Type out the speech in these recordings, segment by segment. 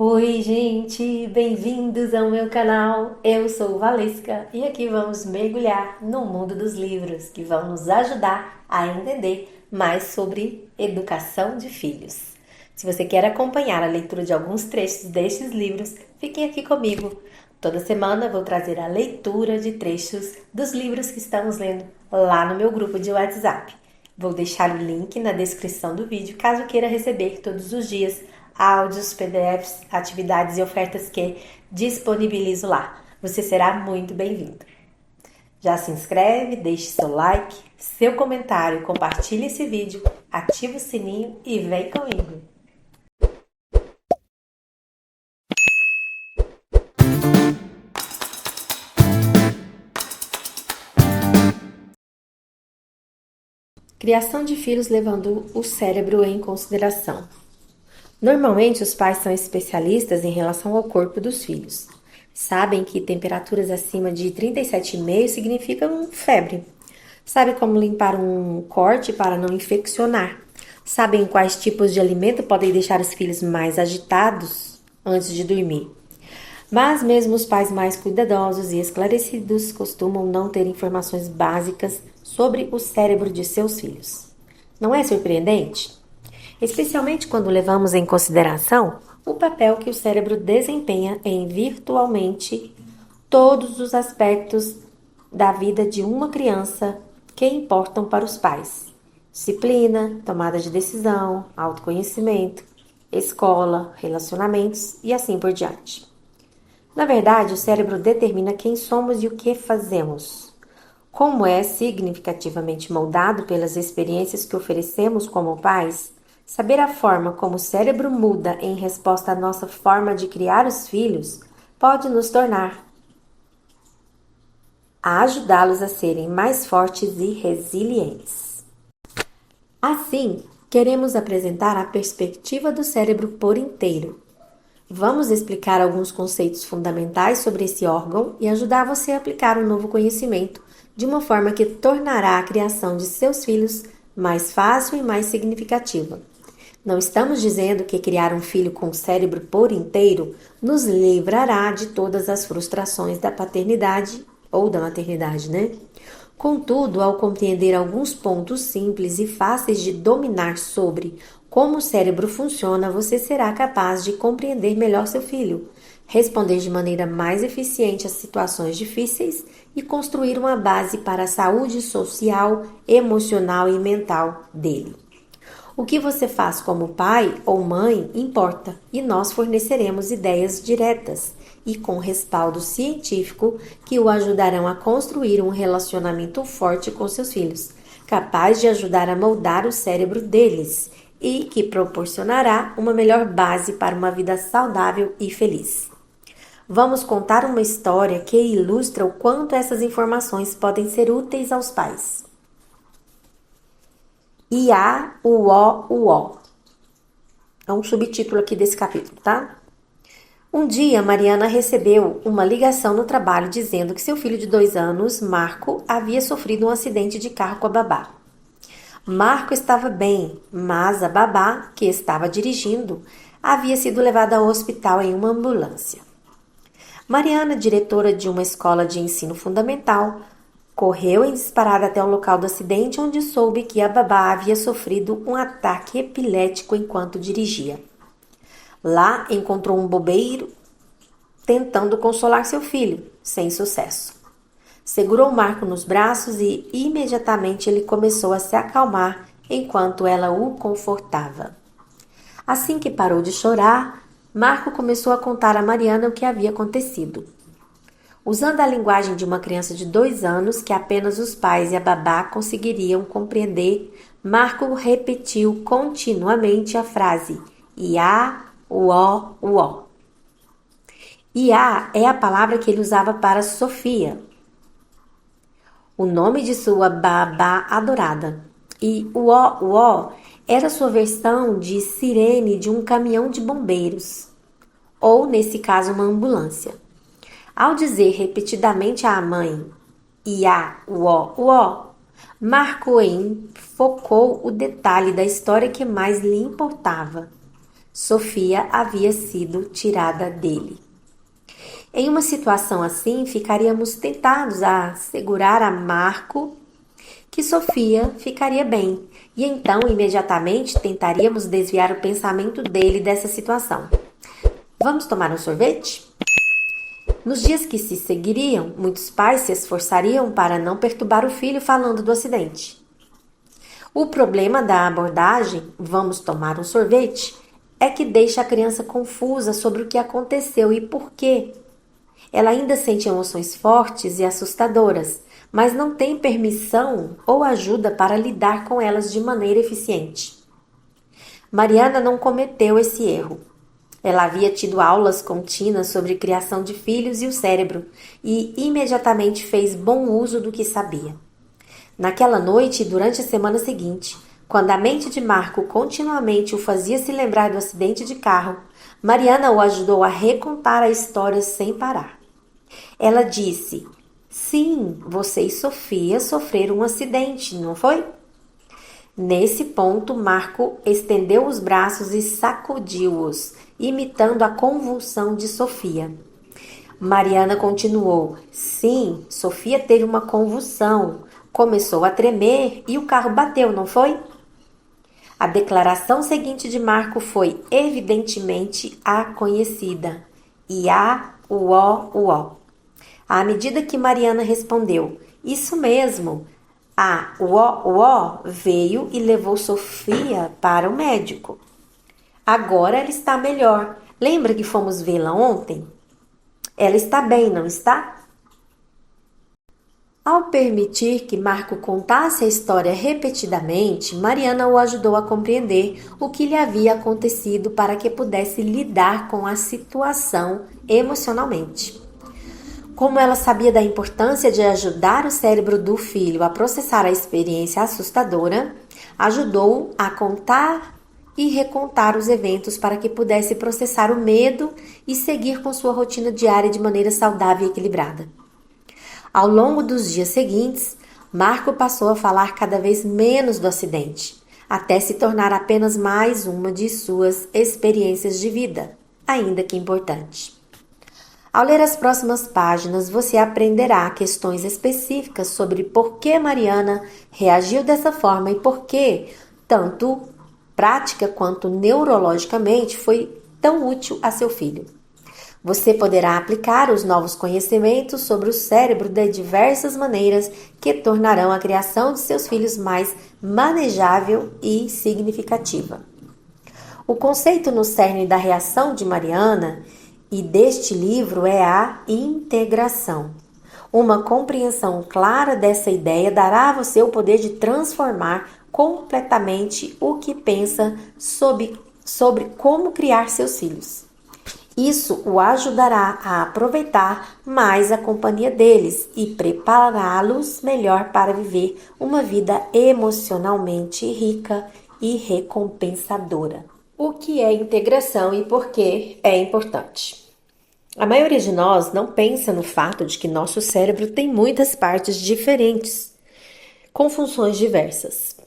Oi, gente, bem-vindos ao meu canal. Eu sou Valesca e aqui vamos mergulhar no mundo dos livros que vão nos ajudar a entender mais sobre educação de filhos. Se você quer acompanhar a leitura de alguns trechos destes livros, fiquem aqui comigo. Toda semana vou trazer a leitura de trechos dos livros que estamos lendo lá no meu grupo de WhatsApp. Vou deixar o link na descrição do vídeo caso queira receber todos os dias áudios, PDFs, atividades e ofertas que disponibilizo lá. Você será muito bem-vindo. Já se inscreve, deixe seu like, seu comentário, compartilhe esse vídeo, ativa o sininho e vem comigo. Criação de filhos levando o cérebro em consideração. Normalmente, os pais são especialistas em relação ao corpo dos filhos. Sabem que temperaturas acima de 37,5 significam febre. Sabem como limpar um corte para não infeccionar. Sabem quais tipos de alimento podem deixar os filhos mais agitados antes de dormir. Mas mesmo os pais mais cuidadosos e esclarecidos costumam não ter informações básicas sobre o cérebro de seus filhos. Não é surpreendente? Especialmente quando levamos em consideração o papel que o cérebro desempenha em virtualmente todos os aspectos da vida de uma criança que importam para os pais: disciplina, tomada de decisão, autoconhecimento, escola, relacionamentos e assim por diante. Na verdade, o cérebro determina quem somos e o que fazemos. Como é significativamente moldado pelas experiências que oferecemos como pais, saber a forma como o cérebro muda em resposta à nossa forma de criar os filhos pode nos tornar a ajudá-los a serem mais fortes e resilientes. Assim, queremos apresentar a perspectiva do cérebro por inteiro. Vamos explicar alguns conceitos fundamentais sobre esse órgão e ajudar você a aplicar um novo conhecimento de uma forma que tornará a criação de seus filhos mais fácil e mais significativa. Não estamos dizendo que criar um filho com o cérebro por inteiro nos livrará de todas as frustrações da paternidade ou da maternidade, né? Contudo, ao compreender alguns pontos simples e fáceis de dominar sobre como o cérebro funciona, você será capaz de compreender melhor seu filho, responder de maneira mais eficiente às situações difíceis e construir uma base para a saúde social, emocional e mental dele. O que você faz como pai ou mãe importa, e nós forneceremos ideias diretas e com respaldo científico que o ajudarão a construir um relacionamento forte com seus filhos, capaz de ajudar a moldar o cérebro deles e que proporcionará uma melhor base para uma vida saudável e feliz. Vamos contar uma história que ilustra o quanto essas informações podem ser úteis aos pais. IA, UO. É um subtítulo aqui desse capítulo, tá? Um dia, Mariana recebeu uma ligação no trabalho dizendo que seu filho de 2 anos, Marco, havia sofrido um acidente de carro com a babá. Marco estava bem, mas a babá, que estava dirigindo, havia sido levada ao hospital em uma ambulância. Mariana, diretora de uma escola de ensino fundamental, correu em disparada até o local do acidente, onde soube que a babá havia sofrido um ataque epilético enquanto dirigia. Lá encontrou um bobeiro tentando consolar seu filho, sem sucesso. Segurou Marco nos braços e imediatamente ele começou a se acalmar enquanto ela o confortava. Assim que parou de chorar, Marco começou a contar a Mariana o que havia acontecido. Usando a linguagem de uma criança de 2 anos que apenas os pais e a babá conseguiriam compreender, Marco repetiu continuamente a frase Iá, uó. Iá é a palavra que ele usava para Sofia, o nome de sua babá adorada. E uó era sua versão de sirene de um caminhão de bombeiros, ou nesse caso uma ambulância. Ao dizer repetidamente à mãe Iá, uó, Marco enfocou o detalhe da história que mais lhe importava. Sofia havia sido tirada dele. Em uma situação assim, ficaríamos tentados a assegurar a Marco que Sofia ficaria bem, e então imediatamente tentaríamos desviar o pensamento dele dessa situação. Vamos tomar um sorvete? Nos dias que se seguiriam, muitos pais se esforçariam para não perturbar o filho falando do acidente. O problema da abordagem "vamos tomar um sorvete" é que deixa a criança confusa sobre o que aconteceu e por quê. Ela ainda sente emoções fortes e assustadoras, mas não tem permissão ou ajuda para lidar com elas de maneira eficiente. Mariana não cometeu esse erro. Ela havia tido aulas contínuas sobre criação de filhos e o cérebro e imediatamente fez bom uso do que sabia. Naquela noite e durante a semana seguinte, quando a mente de Marco continuamente o fazia se lembrar do acidente de carro, Mariana o ajudou a recontar a história sem parar. Ela disse: "Sim, você e Sofia sofreram um acidente, não foi?" Nesse ponto, Marco estendeu os braços e sacudiu-os, imitando a convulsão de Sofia. Mariana continuou: "Sim, Sofia teve uma convulsão, começou a tremer e o carro bateu, não foi?" A declaração seguinte de Marco foi evidentemente a conhecida: "Ia, uó, uó." À medida que Mariana respondeu: "Isso mesmo." A uó veio e levou Sofia para o médico. Agora ela está melhor. Lembra que fomos vê-la ontem? Ela está bem, não está? Ao permitir que Marco contasse a história repetidamente, Mariana o ajudou a compreender o que lhe havia acontecido para que pudesse lidar com a situação emocionalmente. Como ela sabia da importância de ajudar o cérebro do filho a processar a experiência assustadora, ajudou-o a contar e recontar os eventos para que pudesse processar o medo e seguir com sua rotina diária de maneira saudável e equilibrada. Ao longo dos dias seguintes, Marco passou a falar cada vez menos do acidente, até se tornar apenas mais uma de suas experiências de vida, ainda que importante. Ao ler as próximas páginas, você aprenderá questões específicas sobre por que Mariana reagiu dessa forma e por que, tanto prática quanto neurologicamente, foi tão útil a seu filho. Você poderá aplicar os novos conhecimentos sobre o cérebro de diversas maneiras que tornarão a criação de seus filhos mais manejável e significativa. O conceito no cerne da reação de Mariana e deste livro é a integração. Uma compreensão clara dessa ideia dará a você o poder de transformar completamente o que pensa sobre como criar seus filhos. Isso o ajudará a aproveitar mais a companhia deles e prepará-los melhor para viver uma vida emocionalmente rica e recompensadora. O que é integração e por que é importante? A maioria de nós não pensa no fato de que nosso cérebro tem muitas partes diferentes, com funções diversas.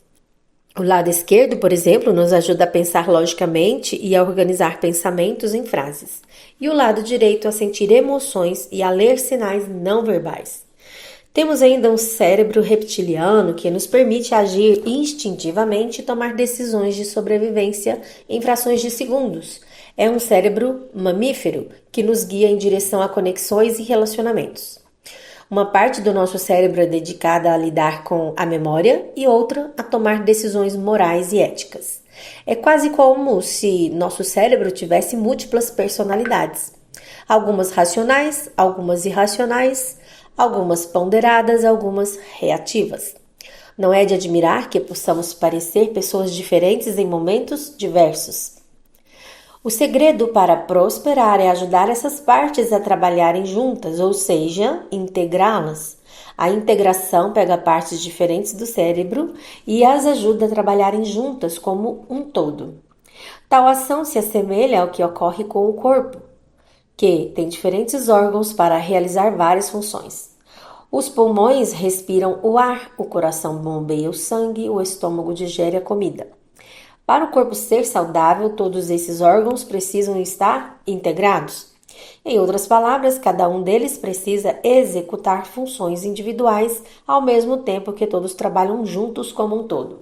O lado esquerdo, por exemplo, nos ajuda a pensar logicamente e a organizar pensamentos em frases, e o lado direito a sentir emoções e a ler sinais não verbais. Temos ainda um cérebro reptiliano que nos permite agir instintivamente e tomar decisões de sobrevivência em frações de segundos. É um cérebro mamífero que nos guia em direção a conexões e relacionamentos. Uma parte do nosso cérebro é dedicada a lidar com a memória e outra a tomar decisões morais e éticas. É quase como se nosso cérebro tivesse múltiplas personalidades. Algumas racionais, algumas irracionais, algumas ponderadas, algumas reativas. Não é de admirar que possamos parecer pessoas diferentes em momentos diversos. O segredo para prosperar é ajudar essas partes a trabalharem juntas, ou seja, integrá-las. A integração pega partes diferentes do cérebro e as ajuda a trabalharem juntas como um todo. Tal ação se assemelha ao que ocorre com o corpo, que tem diferentes órgãos para realizar várias funções. Os pulmões respiram o ar, o coração bombeia o sangue, o estômago digere a comida. Para o corpo ser saudável, todos esses órgãos precisam estar integrados. Em outras palavras, cada um deles precisa executar funções individuais ao mesmo tempo que todos trabalham juntos como um todo.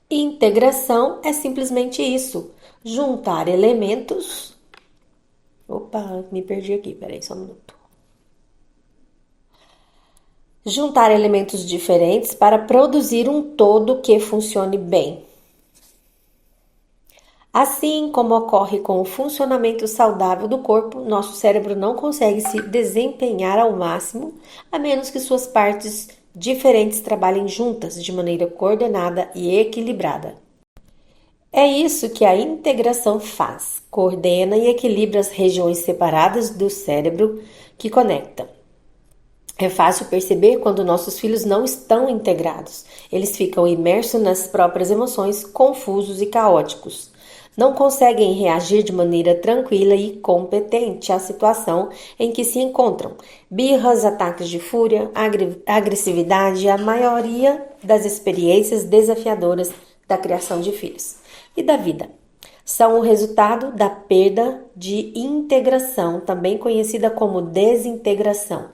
Integração é simplesmente isso: juntar elementos. Opa, me perdi aqui, peraí, só um minuto. Juntar elementos diferentes para produzir um todo que funcione bem. Assim como ocorre com o funcionamento saudável do corpo, nosso cérebro não consegue se desempenhar ao máximo, a menos que suas partes diferentes trabalhem juntas de maneira coordenada e equilibrada. É isso que a integração faz: coordena e equilibra as regiões separadas do cérebro que conectam. É fácil perceber quando nossos filhos não estão integrados. Eles ficam imersos nas próprias emoções, confusos e caóticos. Não conseguem reagir de maneira tranquila e competente à situação em que se encontram. Birras, ataques de fúria, agressividade, a maioria das experiências desafiadoras da criação de filhos e da vida são o resultado da perda de integração, também conhecida como desintegração.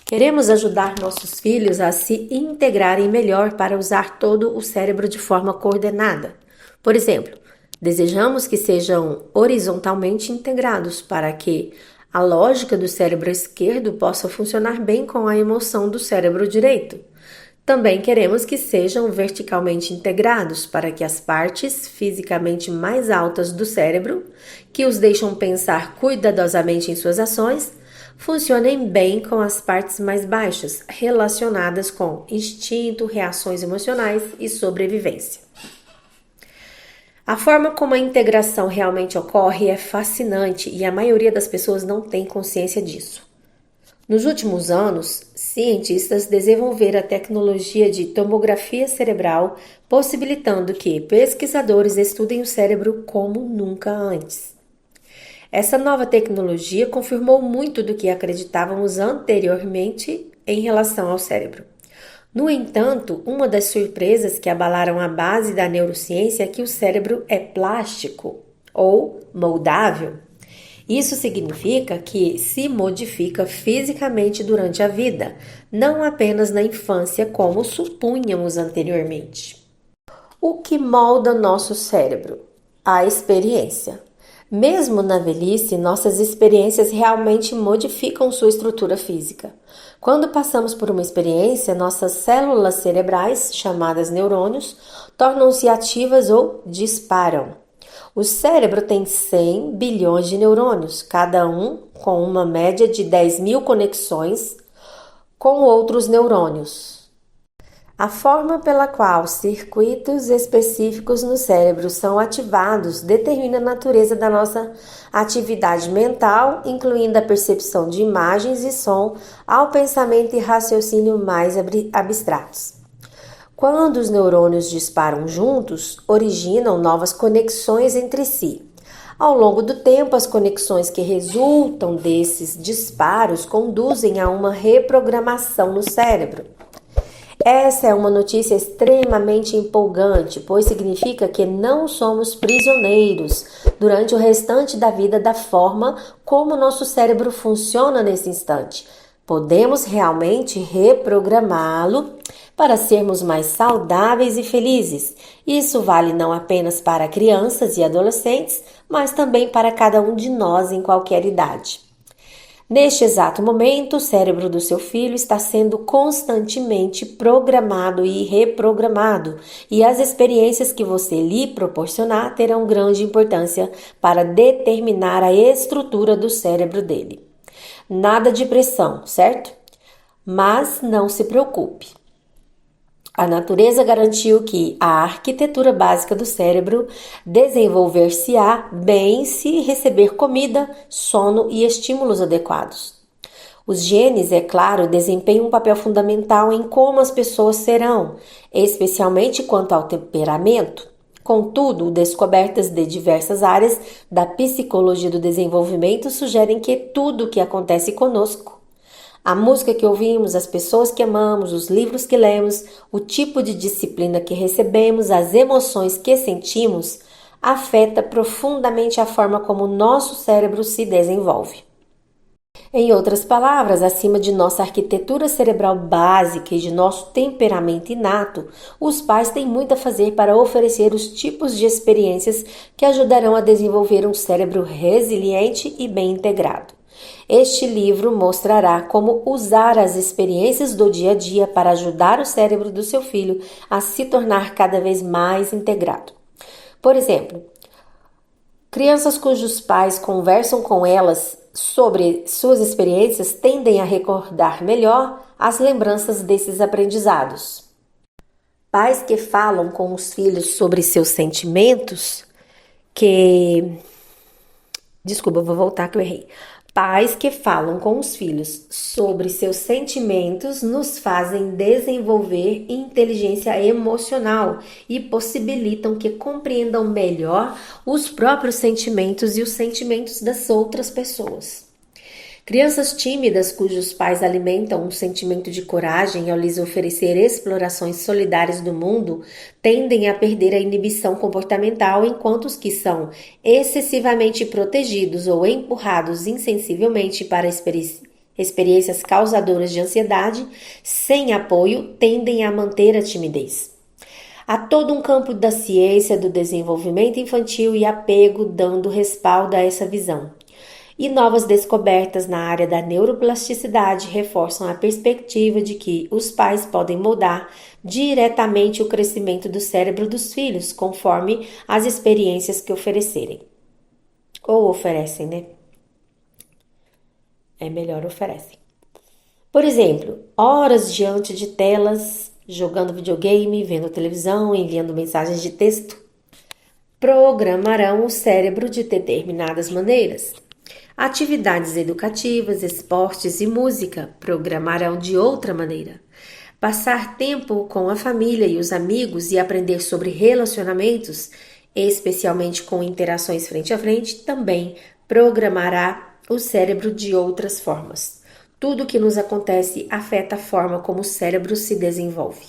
Queremos ajudar nossos filhos a se integrarem melhor para usar todo o cérebro de forma coordenada. Por exemplo, desejamos que sejam horizontalmente integrados para que a lógica do cérebro esquerdo possa funcionar bem com a emoção do cérebro direito. Também queremos que sejam verticalmente integrados para que as partes fisicamente mais altas do cérebro, que os deixam pensar cuidadosamente em suas ações, funcionem bem com as partes mais baixas, relacionadas com instinto, reações emocionais e sobrevivência. A forma como a integração realmente ocorre é fascinante e a maioria das pessoas não tem consciência disso. Nos últimos anos, cientistas desenvolveram a tecnologia de tomografia cerebral, possibilitando que pesquisadores estudem o cérebro como nunca antes. Essa nova tecnologia confirmou muito do que acreditávamos anteriormente em relação ao cérebro. No entanto, uma das surpresas que abalaram a base da neurociência é que o cérebro é plástico ou moldável. Isso significa que se modifica fisicamente durante a vida, não apenas na infância, como supunhamos anteriormente. O que molda nosso cérebro? A experiência. Mesmo na velhice, nossas experiências realmente modificam sua estrutura física. Quando passamos por uma experiência, nossas células cerebrais, chamadas neurônios, tornam-se ativas ou disparam. O cérebro tem 100 bilhões de neurônios, cada um com uma média de 10.000 conexões com outros neurônios. A forma pela qual circuitos específicos no cérebro são ativados determina a natureza da nossa atividade mental, incluindo a percepção de imagens e som, ao pensamento e raciocínio mais abstratos. Quando os neurônios disparam juntos, originam novas conexões entre si. Ao longo do tempo, as conexões que resultam desses disparos conduzem a uma reprogramação no cérebro. Essa é uma notícia extremamente empolgante, pois significa que não somos prisioneiros durante o restante da vida da forma como nosso cérebro funciona nesse instante. Podemos realmente reprogramá-lo para sermos mais saudáveis e felizes. Isso vale não apenas para crianças e adolescentes, mas também para cada um de nós em qualquer idade. Neste exato momento, o cérebro do seu filho está sendo constantemente programado e reprogramado, e as experiências que você lhe proporcionar terão grande importância para determinar a estrutura do cérebro dele. Nada de pressão, certo? Mas não se preocupe. A natureza garantiu que a arquitetura básica do cérebro desenvolver-se-á bem se receber comida, sono e estímulos adequados. Os genes, é claro, desempenham um papel fundamental em como as pessoas serão, especialmente quanto ao temperamento. Contudo, descobertas de diversas áreas da psicologia do desenvolvimento sugerem que tudo o que acontece conosco, A música que ouvimos, as pessoas que amamos, os livros que lemos, o tipo de disciplina que recebemos, as emoções que sentimos, afeta profundamente a forma como o nosso cérebro se desenvolve. Em outras palavras, acima de nossa arquitetura cerebral básica e de nosso temperamento inato, os pais têm muito a fazer para oferecer os tipos de experiências que ajudarão a desenvolver um cérebro resiliente e bem integrado. Este livro mostrará como usar as experiências do dia a dia para ajudar o cérebro do seu filho a se tornar cada vez mais integrado. Por exemplo, crianças cujos pais conversam com elas sobre suas experiências tendem a recordar melhor as lembranças desses aprendizados. Pais que falam com os filhos sobre seus sentimentos, Desculpa, vou voltar que eu errei. Pais que falam com os filhos sobre seus sentimentos nos fazem desenvolver inteligência emocional e possibilitam que compreendam melhor os próprios sentimentos e os sentimentos das outras pessoas. Crianças tímidas cujos pais alimentam um sentimento de coragem ao lhes oferecer explorações solidárias do mundo tendem a perder a inibição comportamental, enquanto os que são excessivamente protegidos ou empurrados insensivelmente para experiências causadoras de ansiedade, sem apoio, tendem a manter a timidez. Há todo um campo da ciência do desenvolvimento infantil e apego dando respaldo a essa visão. E novas descobertas na área da neuroplasticidade reforçam a perspectiva de que os pais podem moldar diretamente o crescimento do cérebro dos filhos, conforme as experiências que oferecerem. Ou oferecem, né? É melhor oferecem. Por exemplo, horas diante de telas, jogando videogame, vendo televisão, enviando mensagens de texto, programarão o cérebro de determinadas maneiras. Atividades educativas, esportes e música programarão de outra maneira. Passar tempo com a família e os amigos e aprender sobre relacionamentos, especialmente com interações frente a frente, também programará o cérebro de outras formas. Tudo o que nos acontece afeta a forma como o cérebro se desenvolve.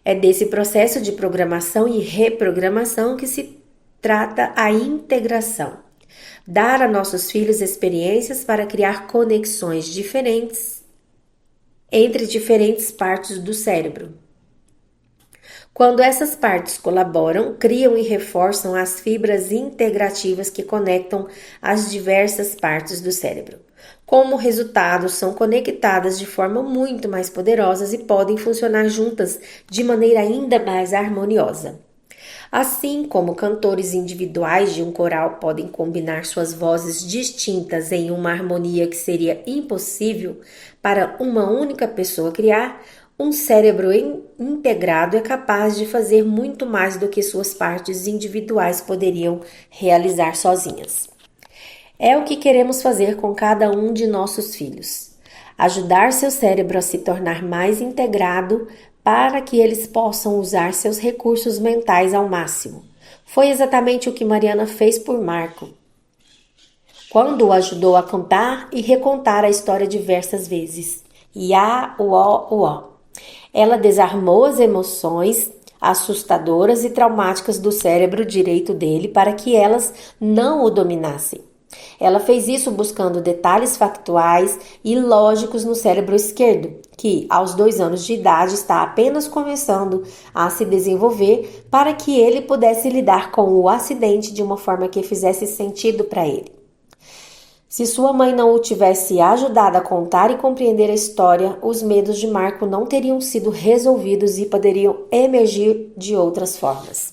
É desse processo de programação e reprogramação que se trata a integração. Dar a nossos filhos experiências para criar conexões diferentes entre diferentes partes do cérebro. Quando essas partes colaboram, criam e reforçam as fibras integrativas que conectam as diversas partes do cérebro. Como resultado, são conectadas de forma muito mais poderosas e podem funcionar juntas de maneira ainda mais harmoniosa. Assim como cantores individuais de um coral podem combinar suas vozes distintas em uma harmonia que seria impossível para uma única pessoa criar, um cérebro integrado é capaz de fazer muito mais do que suas partes individuais poderiam realizar sozinhas. É o que queremos fazer com cada um de nossos filhos. Ajudar seu cérebro a se tornar mais integrado para que eles possam usar seus recursos mentais ao máximo. Foi exatamente o que Mariana fez por Marco, quando o ajudou a contar e recontar a história diversas vezes. Iá, uó, uó. Ela desarmou as emoções assustadoras e traumáticas do cérebro direito dele para que elas não o dominassem. Ela fez isso buscando detalhes factuais e lógicos no cérebro esquerdo, que aos 2 anos de idade está apenas começando a se desenvolver para que ele pudesse lidar com o acidente de uma forma que fizesse sentido para ele. Se sua mãe não o tivesse ajudado a contar e compreender a história, os medos de Marco não teriam sido resolvidos e poderiam emergir de outras formas.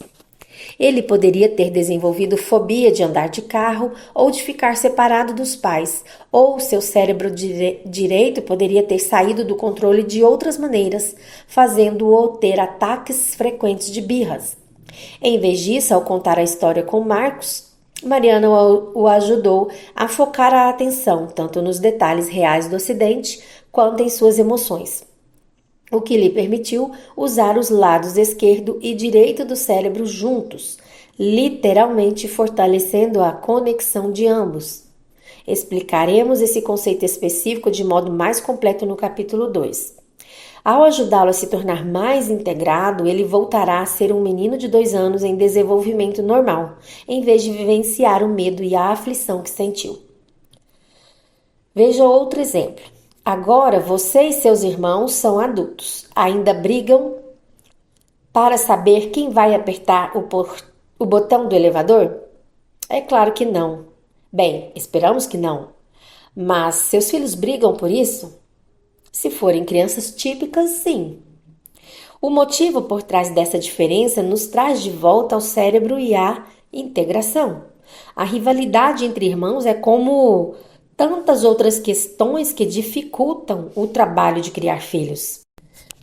Ele poderia ter desenvolvido fobia de andar de carro ou de ficar separado dos pais, ou seu cérebro direito poderia ter saído do controle de outras maneiras, fazendo-o ter ataques frequentes de birras. Em vez disso, ao contar a história com Marcos, Mariana o ajudou a focar a atenção tanto nos detalhes reais do acidente quanto em suas emoções, o que lhe permitiu usar os lados esquerdo e direito do cérebro juntos, literalmente fortalecendo a conexão de ambos. Explicaremos esse conceito específico de modo mais completo no capítulo 2. Ao ajudá-lo a se tornar mais integrado, ele voltará a ser um menino de 2 anos em desenvolvimento normal, em vez de vivenciar o medo e a aflição que sentiu. Veja outro exemplo. Agora você e seus irmãos são adultos. Ainda brigam para saber quem vai apertar o botão do elevador? É claro que não. Bem, esperamos que não. Mas seus filhos brigam por isso? Se forem crianças típicas, sim. O motivo por trás dessa diferença nos traz de volta ao cérebro e à integração. A rivalidade entre irmãos é como tantas outras questões que dificultam o trabalho de criar filhos.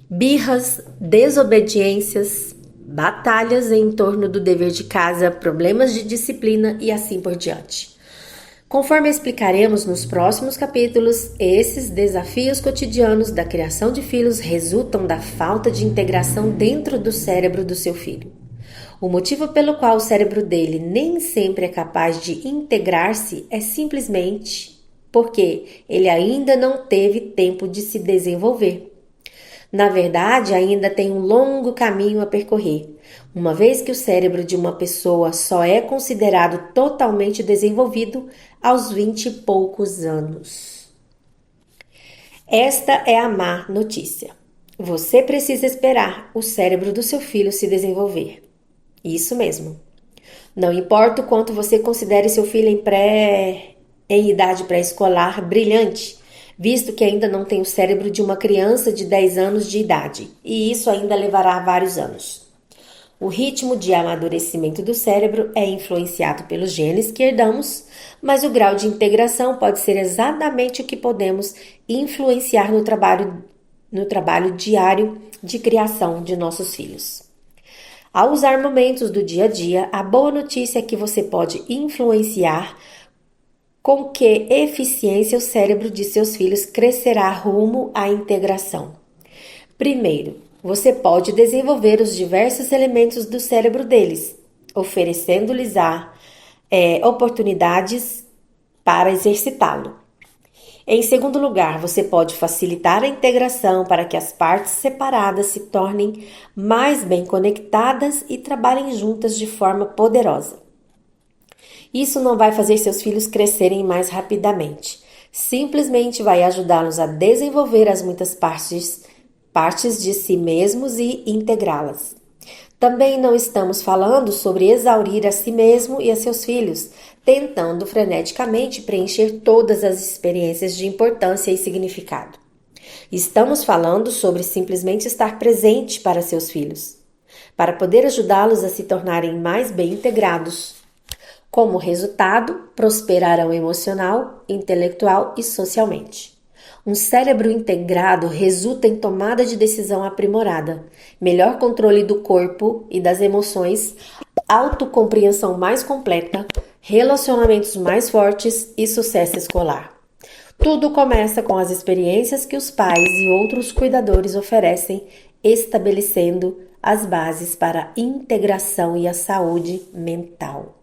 Birras, desobediências, batalhas em torno do dever de casa, problemas de disciplina e assim por diante. Conforme explicaremos nos próximos capítulos, esses desafios cotidianos da criação de filhos resultam da falta de integração dentro do cérebro do seu filho. O motivo pelo qual o cérebro dele nem sempre é capaz de integrar-se é simplesmente porque ele ainda não teve tempo de se desenvolver. Na verdade, ainda tem um longo caminho a percorrer, uma vez que o cérebro de uma pessoa só é considerado totalmente desenvolvido aos 20 e poucos anos. Esta é a má notícia. Você precisa esperar o cérebro do seu filho se desenvolver. Isso mesmo. Não importa o quanto você considere seu filho em idade pré-escolar brilhante, visto que ainda não tem o cérebro de uma criança de 10 anos de idade, e isso ainda levará vários anos. O ritmo de amadurecimento do cérebro é influenciado pelos genes que herdamos, mas o grau de integração pode ser exatamente o que podemos influenciar no trabalho diário de criação de nossos filhos. Ao usar momentos do dia a dia, a boa notícia é que você pode influenciar com que eficiência o cérebro de seus filhos crescerá rumo à integração. Primeiro, você pode desenvolver os diversos elementos do cérebro deles, oferecendo-lhes oportunidades para exercitá-lo. Em segundo lugar, você pode facilitar a integração para que as partes separadas se tornem mais bem conectadas e trabalhem juntas de forma poderosa. Isso não vai fazer seus filhos crescerem mais rapidamente. Simplesmente vai ajudá-los a desenvolver as muitas partes de si mesmos e integrá-las. Também não estamos falando sobre exaurir a si mesmo e a seus filhos, tentando freneticamente preencher todas as experiências de importância e significado. Estamos falando sobre simplesmente estar presente para seus filhos, para poder ajudá-los a se tornarem mais bem integrados. Como resultado, prosperarão emocional, intelectual e socialmente. Um cérebro integrado resulta em tomada de decisão aprimorada, melhor controle do corpo e das emoções, autocompreensão mais completa, relacionamentos mais fortes e sucesso escolar. Tudo começa com as experiências que os pais e outros cuidadores oferecem, estabelecendo as bases para a integração e a saúde mental.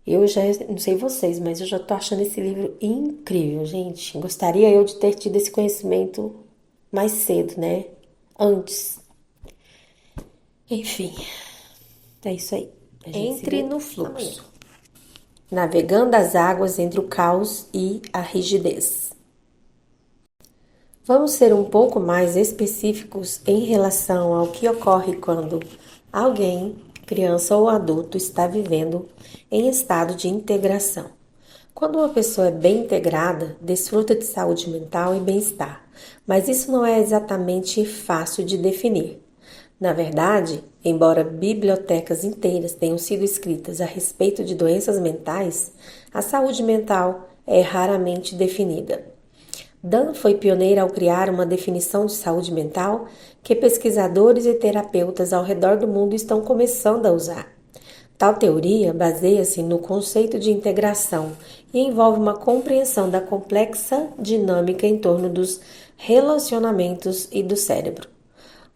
Eu já não sei vocês, mas eu já tô achando esse livro incrível, gente. Gostaria eu de ter tido esse conhecimento mais cedo, né? Antes. Enfim, é isso aí. Entre no fluxo. Amanhã. Navegando as águas entre o caos e a rigidez. Vamos ser um pouco mais específicos em relação ao que ocorre quando alguém, criança ou adulto, está vivendo em estado de integração. Quando uma pessoa é bem integrada, desfruta de saúde mental e bem-estar, mas isso não é exatamente fácil de definir. Na verdade, embora bibliotecas inteiras tenham sido escritas a respeito de doenças mentais, a saúde mental é raramente definida. Dan foi pioneira ao criar uma definição de saúde mental que pesquisadores e terapeutas ao redor do mundo estão começando a usar. Tal teoria baseia-se no conceito de integração e envolve uma compreensão da complexa dinâmica em torno dos relacionamentos e do cérebro.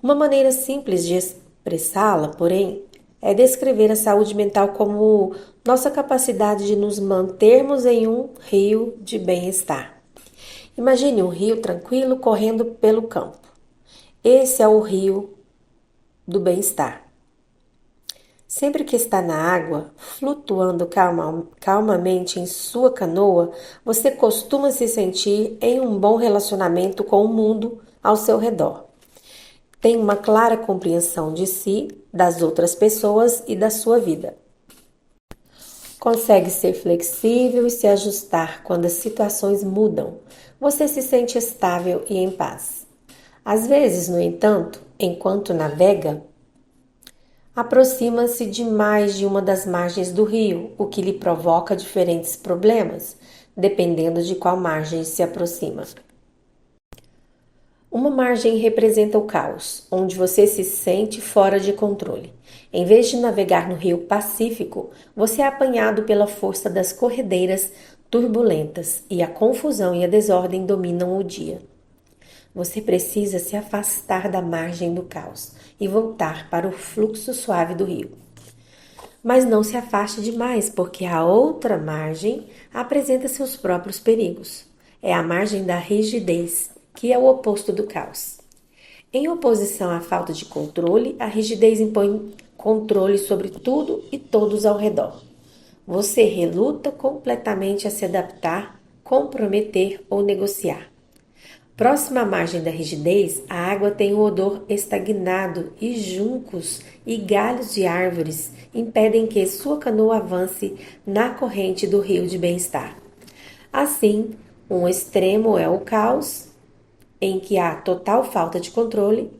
Uma maneira simples de expressá-la, porém, é descrever a saúde mental como nossa capacidade de nos mantermos em um rio de bem-estar. Imagine um rio tranquilo correndo pelo campo. Esse é o rio do bem-estar. Sempre que está na água, flutuando calmamente em sua canoa, você costuma se sentir em um bom relacionamento com o mundo ao seu redor. Tem uma clara compreensão de si, das outras pessoas e da sua vida. Consegue ser flexível e se ajustar quando as situações mudam. Você se sente estável e em paz. Às vezes, no entanto, enquanto navega, aproxima-se demais de uma das margens do rio, o que lhe provoca diferentes problemas, dependendo de qual margem se aproxima. Uma margem representa o caos, onde você se sente fora de controle. Em vez de navegar no rio Pacífico, você é apanhado pela força das corredeiras turbulentas e a confusão e a desordem dominam o dia. Você precisa se afastar da margem do caos e voltar para o fluxo suave do rio. Mas não se afaste demais, porque a outra margem apresenta seus próprios perigos. É a margem da rigidez, que é o oposto do caos. Em oposição à falta de controle, a rigidez impõe controle sobre tudo e todos ao redor. Você reluta completamente a se adaptar, comprometer ou negociar. Próxima à margem da rigidez, a água tem um odor estagnado e juncos e galhos de árvores impedem que sua canoa avance na corrente do rio de bem-estar. Assim, um extremo é o caos, em que há total falta de controle.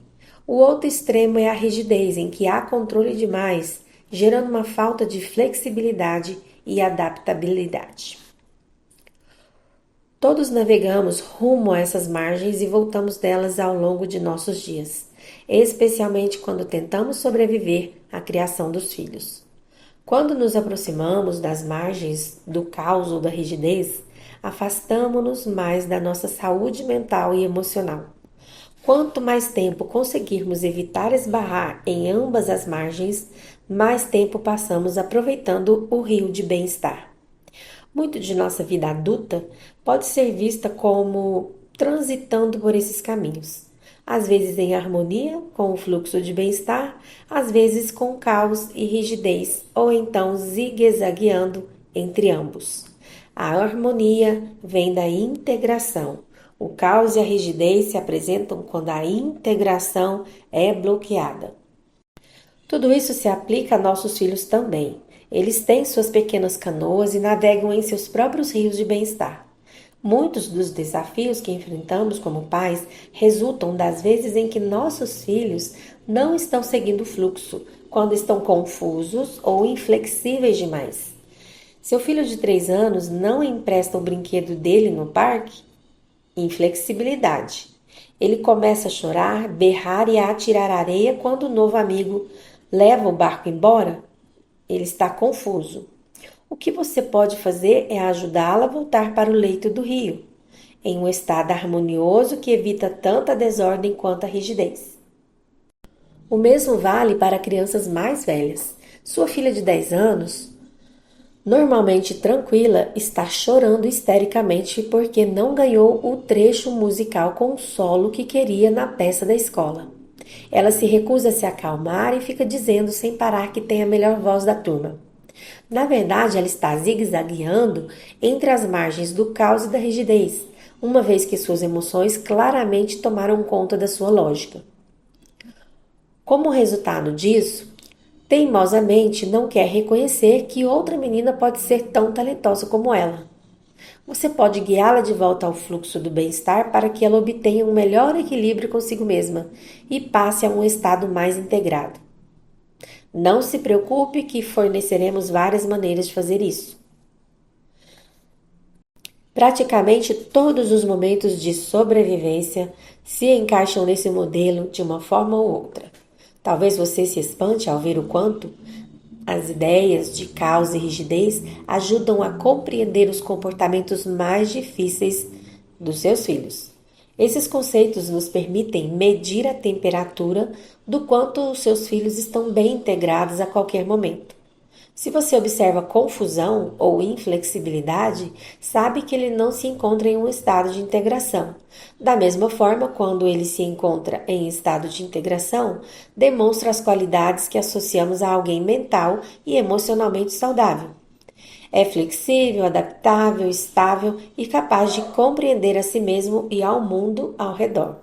O outro extremo é a rigidez, em que há controle demais, gerando uma falta de flexibilidade e adaptabilidade. Todos navegamos rumo a essas margens e voltamos delas ao longo de nossos dias, especialmente quando tentamos sobreviver à criação dos filhos. Quando nos aproximamos das margens do caos ou da rigidez, afastamo-nos mais da nossa saúde mental e emocional. Quanto mais tempo conseguirmos evitar esbarrar em ambas as margens, mais tempo passamos aproveitando o rio de bem-estar. Muito de nossa vida adulta pode ser vista como transitando por esses caminhos, às vezes em harmonia com o fluxo de bem-estar, às vezes com caos e rigidez, ou então zigue-zagueando entre ambos. A harmonia vem da integração. O caos e a rigidez se apresentam quando a integração é bloqueada. Tudo isso se aplica a nossos filhos também. Eles têm suas pequenas canoas e navegam em seus próprios rios de bem-estar. Muitos dos desafios que enfrentamos como pais resultam das vezes em que nossos filhos não estão seguindo o fluxo, quando estão confusos ou inflexíveis demais. Seu filho de 3 anos não empresta o brinquedo dele no parque? Inflexibilidade. Ele começa a chorar, berrar e a atirar areia quando o novo amigo leva o barco embora? Ele está confuso. O que você pode fazer é ajudá-lo a voltar para o leito do rio, em um estado harmonioso que evita tanta desordem quanto a rigidez. O mesmo vale para crianças mais velhas. Sua filha de 10 anos, normalmente tranquila, está chorando histericamente porque não ganhou o trecho musical com o solo que queria na peça da escola. Ela se recusa a se acalmar e fica dizendo sem parar que tem a melhor voz da turma. Na verdade, ela está zigue-zagueando entre as margens do caos e da rigidez, uma vez que suas emoções claramente tomaram conta da sua lógica. Como resultado disso, teimosamente não quer reconhecer que outra menina pode ser tão talentosa como ela. Você pode guiá-la de volta ao fluxo do bem-estar para que ela obtenha um melhor equilíbrio consigo mesma e passe a um estado mais integrado. Não se preocupe que forneceremos várias maneiras de fazer isso. Praticamente todos os momentos de sobrevivência se encaixam nesse modelo de uma forma ou outra. Talvez você se espante ao ver o quanto as ideias de caos e rigidez ajudam a compreender os comportamentos mais difíceis dos seus filhos. Esses conceitos nos permitem medir a temperatura do quanto os seus filhos estão bem integrados a qualquer momento. Se você observa confusão ou inflexibilidade, sabe que ele não se encontra em um estado de integração. Da mesma forma, quando ele se encontra em estado de integração, demonstra as qualidades que associamos a alguém mental e emocionalmente saudável. É flexível, adaptável, estável e capaz de compreender a si mesmo e ao mundo ao redor.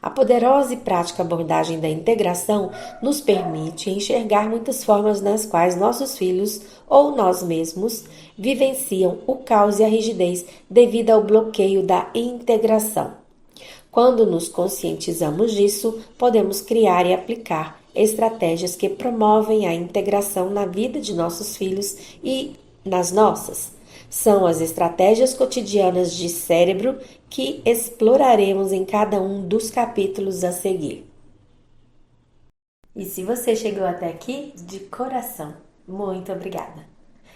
A poderosa e prática abordagem da integração nos permite enxergar muitas formas nas quais nossos filhos ou nós mesmos vivenciam o caos e a rigidez devido ao bloqueio da integração. Quando nos conscientizamos disso, podemos criar e aplicar estratégias que promovem a integração na vida de nossos filhos e nas nossas. São as estratégias cotidianas de cérebro que exploraremos em cada um dos capítulos a seguir. E se você chegou até aqui, de coração, muito obrigada!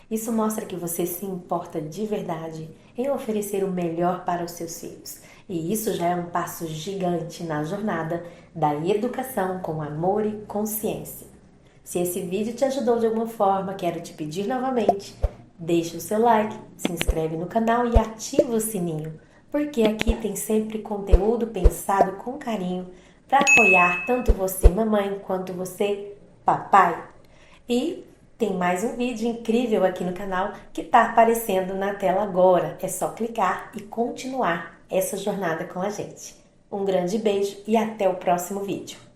Isso mostra que você se importa de verdade em oferecer o melhor para os seus filhos. E isso já é um passo gigante na jornada da educação com amor e consciência. Se esse vídeo te ajudou de alguma forma, quero te pedir novamente, deixa o seu like, se inscreve no canal e ativa o sininho, porque aqui tem sempre conteúdo pensado com carinho para apoiar tanto você, mamãe, quanto você, papai. E tem mais um vídeo incrível aqui no canal que está aparecendo na tela agora. É só clicar e continuar essa jornada com a gente. Um grande beijo e até o próximo vídeo.